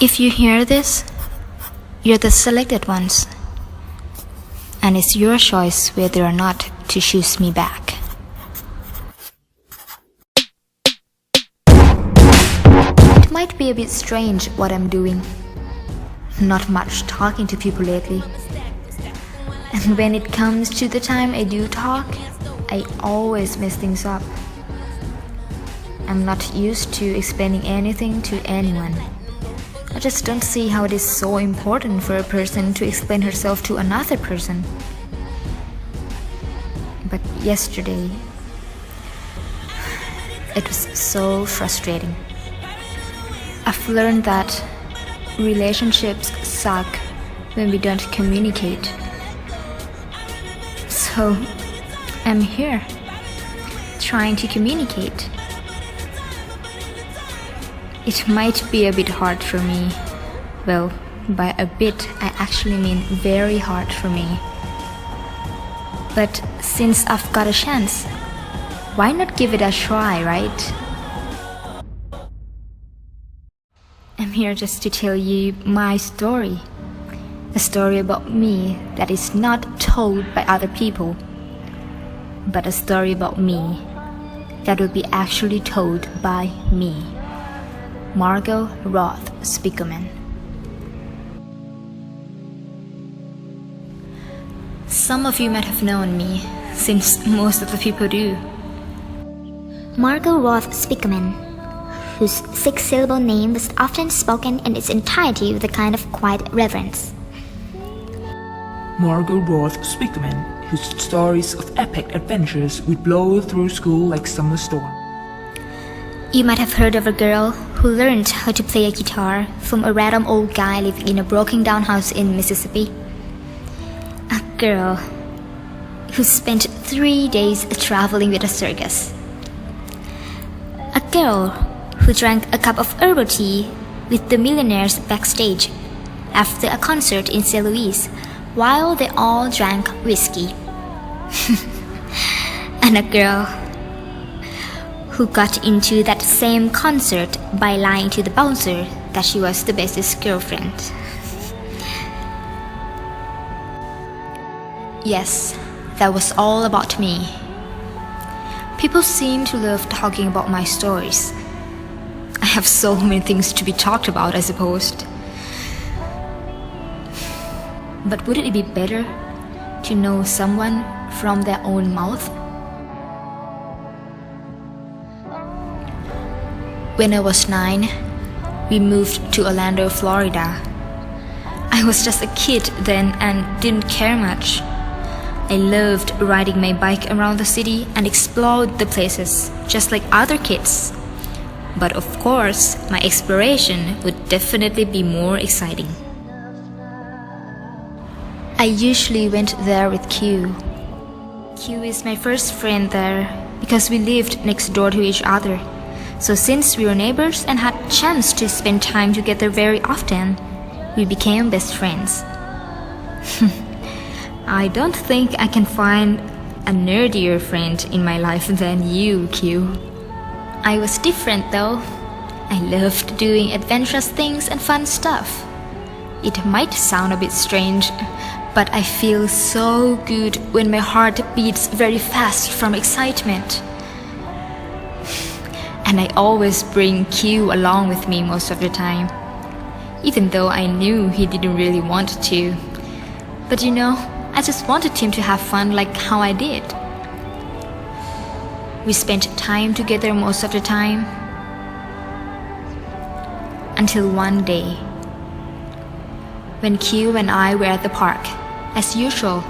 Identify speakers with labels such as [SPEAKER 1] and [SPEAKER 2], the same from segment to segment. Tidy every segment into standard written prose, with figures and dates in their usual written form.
[SPEAKER 1] If you hear this, you're the selected ones, and it's your choice whether or not to choose me back. It might be a bit strange what I'm doing. Not much talking to people lately. And when it comes to the time I do talk, I always mess things up. I'm not used to explaining anything to anyone. I just don't see how it is so important for a person to explain herself to another person. But yesterday, it was so frustrating. I've learned that relationships suck when we don't communicate. So, I'm here, trying to communicate. It might be a bit hard for me. Well, by a bit, I actually mean very hard for me. But since I've got a chance, why not give it a try, right? I'm here just to tell you my story. A story about me that is not told by other people, but a story about me that will be actually told by me. Margo Roth Spiegelman. Some of you might have known me, since most of the people do.
[SPEAKER 2] Margo Roth Spiegelman, whose six-syllable name was often spoken in its entirety with a kind of quiet reverence.
[SPEAKER 3] Margo Roth Spiegelman, whose stories of epic adventures would blow through school like summer storm.
[SPEAKER 2] You might have heard of a girl who learned how to play a guitar from a random old guy living in a broken-down house in Mississippi. A girl who spent 3 days traveling with a circus. A girl who drank a cup of herbal tea with the millionaires backstage after a concert in St. Louis while they all drank whiskey. And a girl who got into that same concert by lying to the bouncer that she was the bestest girlfriend.
[SPEAKER 1] Yes, that was all about me. People seem to love talking about my stories. I have so many things to be talked about, I suppose. But wouldn't it be better to know someone from their own mouth? When I was 9, we moved to Orlando, Florida. I was just a kid then and didn't care much. I loved riding my bike around the city and explored the places, just like other kids. But of course, my exploration would definitely be more exciting. I usually went there with Q. Q is my first friend there because we lived next door to each other. So since we were neighbors and had a chance to spend time together very often, we became best friends. I don't think I can find a nerdier friend in my life than you, Q. I was different though. I loved doing adventurous things and fun stuff. It might sound a bit strange, but I feel so good when my heart beats very fast from excitement. And I always bring Q along with me most of the time, even though I knew he didn't really want to. But you know, I just wanted him to have fun like how I did. We spent time together most of the time, until one day, when Q and I were at the park, as usual.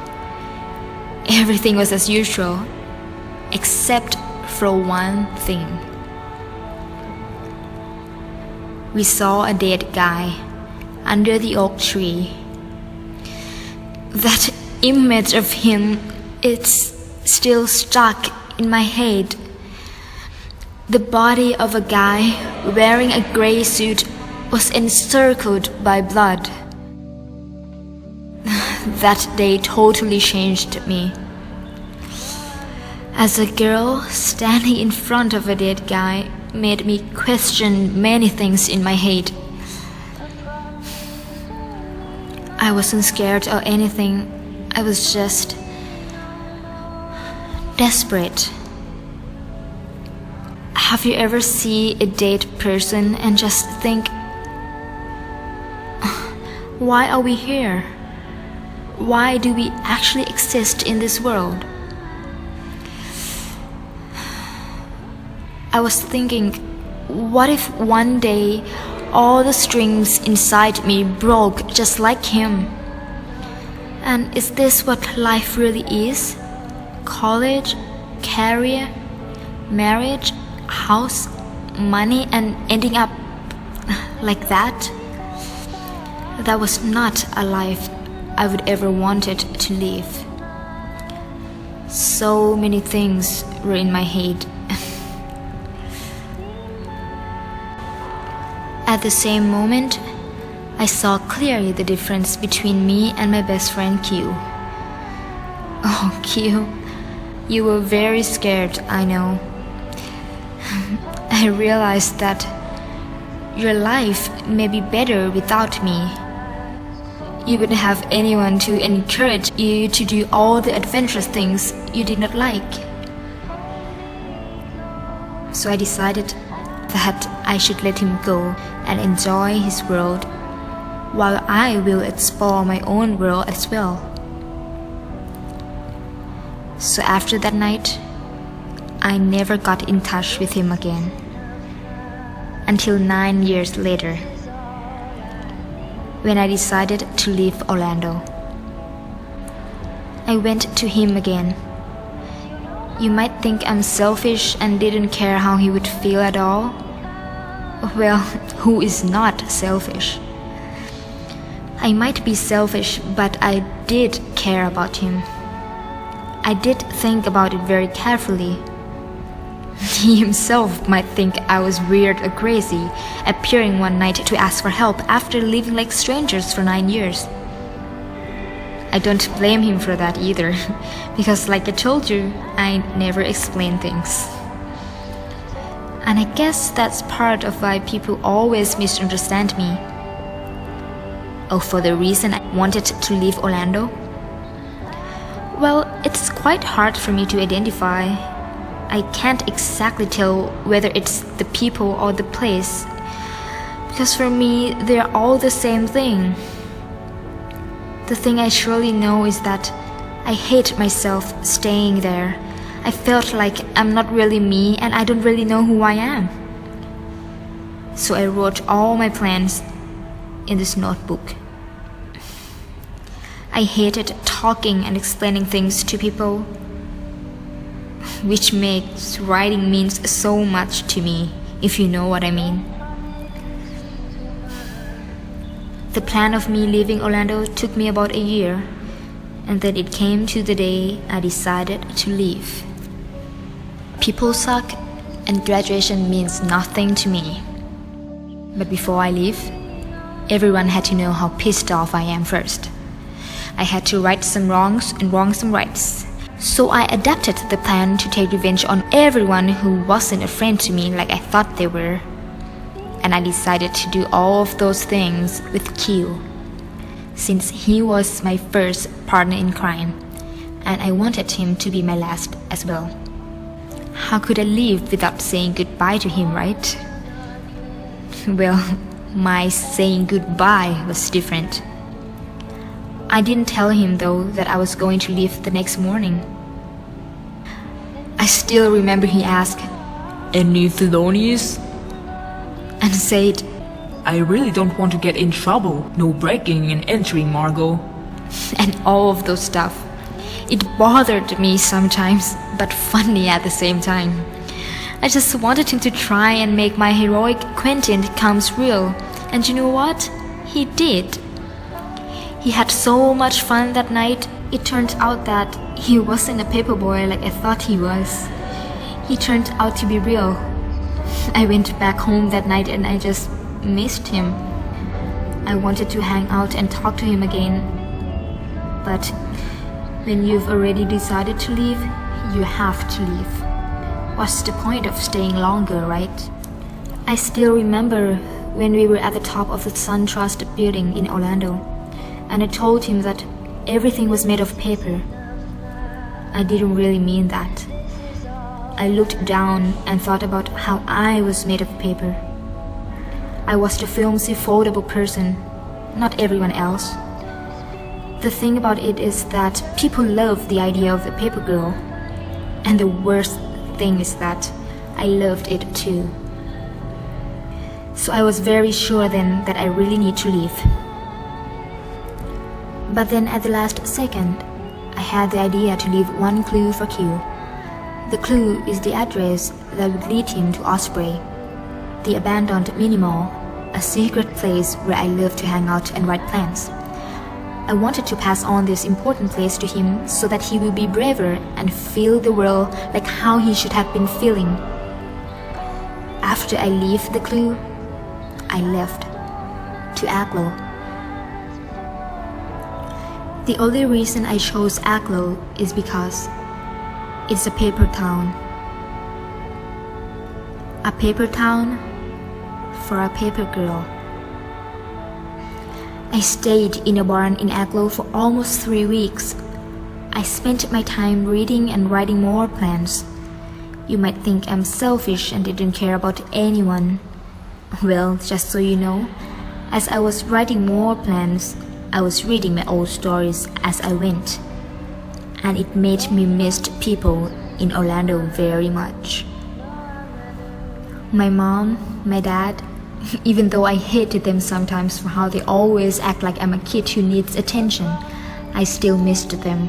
[SPEAKER 1] Everything was as usual, except for one thing. We saw a dead guy under the oak tree. That image of him, it's still stuck in my head. The body of a guy wearing a gray suit was encircled by blood. That day totally changed me. As a girl, standing in front of a dead guy made me question many things in my head. I wasn't scared or anything. I was just desperate. Have you ever seen a dead person and just think, why are we here? Why do we actually exist in this world? I was thinking, what if one day all the strings inside me broke just like him? And is this what life really is? College, career, marriage, house, money, and ending up like that? That was not a life I would ever wanted to live. So many things were in my head. At the same moment, I saw clearly the difference between me and my best friend Q. Oh, Q, you were very scared, I know. I realized that your life may be better without me. You wouldn't have anyone to encourage you to do all the adventurous things you did not like. So I decided that I should let him go and enjoy his world, while I will explore my own world as well. So after that night, I never got in touch with him again, until 9 years later, when I decided to leave Orlando. I went to him again. You might think I'm selfish and didn't care how he would feel at all. Well, who is not selfish? I might be selfish, but I did care about him. I did think about it very carefully. He himself might think I was weird or crazy, appearing one night to ask for help after living like strangers for 9 years. I don't blame him for that either, because like I told you, I never explain things. And I guess that's part of why people always misunderstand me. Oh, for the reason I wanted to leave Orlando? Well, it's quite hard for me to identify. I can't exactly tell whether it's the people or the place, because for me, they're all the same thing. The thing I surely know is that I hate myself staying there. I felt like I'm not really me and I don't really know who I am. So I wrote all my plans in this notebook. I hated talking and explaining things to people, which makes writing means so much to me, if you know what I mean. The plan of me leaving Orlando took me about a year, and then it came to the day I decided to leave. People suck, and graduation means nothing to me. But before I leave, everyone had to know how pissed off I am first. I had to right some wrongs and wrong some rights. So I adapted the plan to take revenge on everyone who wasn't a friend to me like I thought they were. And I decided to do all of those things with Q, since he was my first partner in crime, and I wanted him to be my last as well. How could I leave without saying goodbye to him, right? Well, my saying goodbye was different. I didn't tell him though that I was going to leave the next morning. I still remember he asked,
[SPEAKER 3] Any felonies?
[SPEAKER 1] and said,
[SPEAKER 3] I really don't want to get in trouble. No breaking and entering, Margo.
[SPEAKER 1] and all of those stuff. It bothered me sometimes, but funny at the same time. I just wanted him to try and make my heroic Quentin comes real. And you know what? He did. He had so much fun that night. It turned out that he wasn't a paperboy like I thought he was. He turned out to be real. I went back home that night and I just missed him. I wanted to hang out and talk to him again. But when you've already decided to leave, you have to leave. What's the point of staying longer, right? I still remember when we were at the top of the SunTrust building in Orlando, and I told him that everything was made of paper. I didn't really mean that. I looked down and thought about how I was made of paper. I was the flimsy, foldable person, not everyone else. The thing about it is that people love the idea of the paper girl, and the worst thing is that I loved it too. So I was very sure then that I really need to leave. But then at the last second, I had the idea to leave one clue for Q. The clue is the address that would lead him to Osprey, the abandoned mini-mall, a secret place where I love to hang out and write plans. I wanted to pass on this important place to him so that he will be braver and feel the world like how he should have been feeling. After I leave the clue, I left to Aglo. The only reason I chose Aglo is because it's a paper town. A paper town for a paper girl. I stayed in a barn in Aglo for almost 3 weeks. I spent my time reading and writing more plans. You might think I'm selfish and didn't care about anyone. Well, just so you know, as I was writing more plans, I was reading my old stories as I went. And it made me miss people in Orlando very much. My mom, my dad, even though I hated them sometimes for how they always act like I'm a kid who needs attention, I still missed them.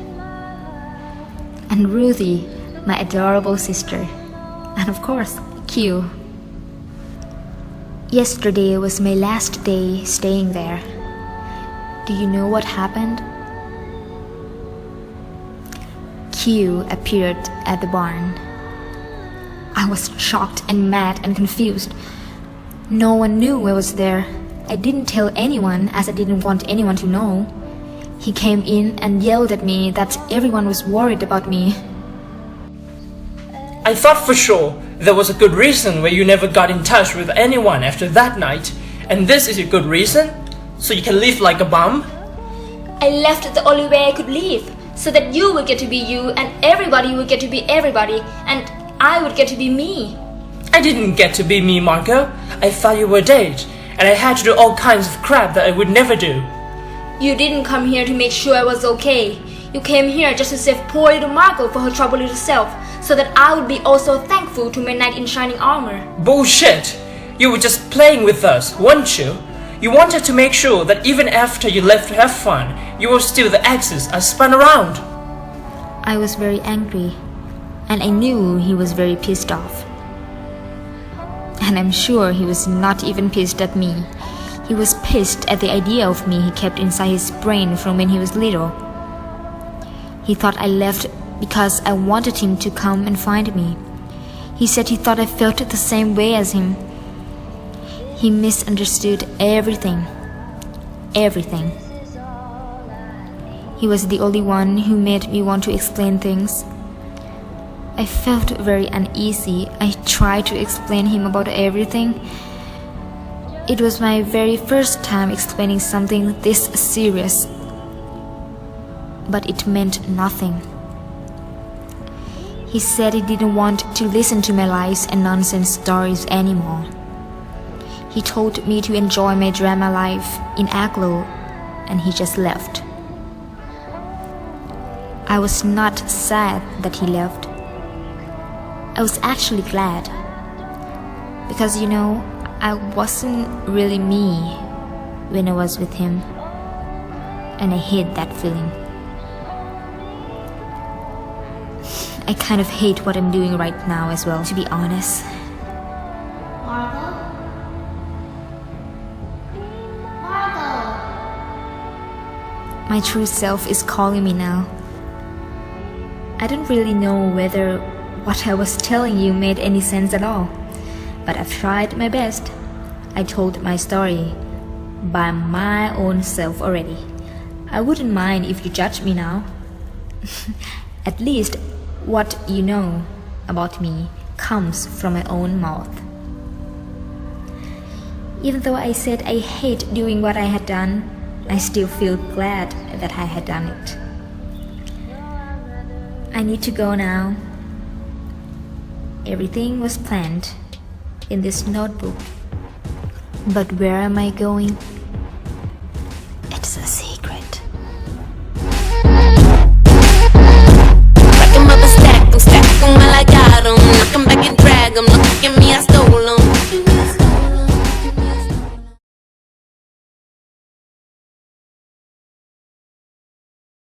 [SPEAKER 1] And Ruthie, my adorable sister. And of course, Q. Yesterday was my last day staying there. Do you know what happened? Q appeared at the barn. I was shocked and mad and confused. No one knew I was there. I didn't tell anyone as I didn't want anyone to know. He came in and yelled at me that everyone was worried about me.
[SPEAKER 4] I thought for sure there was a good reason why you never got in touch with anyone after that night, and this is a good reason? So you can live like a bum?
[SPEAKER 2] I left the only way I could leave, so that you would get to be you and everybody would get to be everybody, and I would get to be me.
[SPEAKER 4] I didn't get to be me, Margo. I thought you were dead, and I had to do all kinds of crap that I would never do.
[SPEAKER 2] You didn't come here to make sure I was okay. You came here just to save poor little Margo for her troubled little self, so that I would be also thankful to my knight in shining armor.
[SPEAKER 4] Bullshit! You were just playing with us, weren't you? You wanted to make sure that even after you left to have fun, you were still the axis I spun around.
[SPEAKER 1] I was very angry, and I knew he was very pissed off. And I'm sure he was not even pissed at me. He was pissed at the idea of me he kept inside his brain from when he was little. He thought I left because I wanted him to come and find me. He said he thought I felt the same way as him. He misunderstood everything. Everything. He was the only one who made me want to explain things. I felt very uneasy. I tried to explain him about everything. It was my very first time explaining something this serious. But it meant nothing. He said he didn't want to listen to my lies and nonsense stories anymore. He told me to enjoy my drama life in Aglo, and he just left. I was not sad that he left. I was actually glad. Because you know, I wasn't really me when I was with him. And I hate that feeling. I kind of hate what I'm doing right now as well, to be honest.
[SPEAKER 2] Margo? Margo!
[SPEAKER 1] My true self is calling me now. I don't really know whether what I was telling you made any sense at all, but I've tried my best. I told my story by my own self already. I wouldn't mind if you judge me now. At least what you know about me comes from my own mouth. Even though I said I hate doing what I had done, I still feel glad that I had done it. I need to go now. Everything was planned in this notebook. But where am I going? It's a secret.
[SPEAKER 5] Stack 'em while I got 'em. Knock 'em back and drag 'em. Look at me, I stole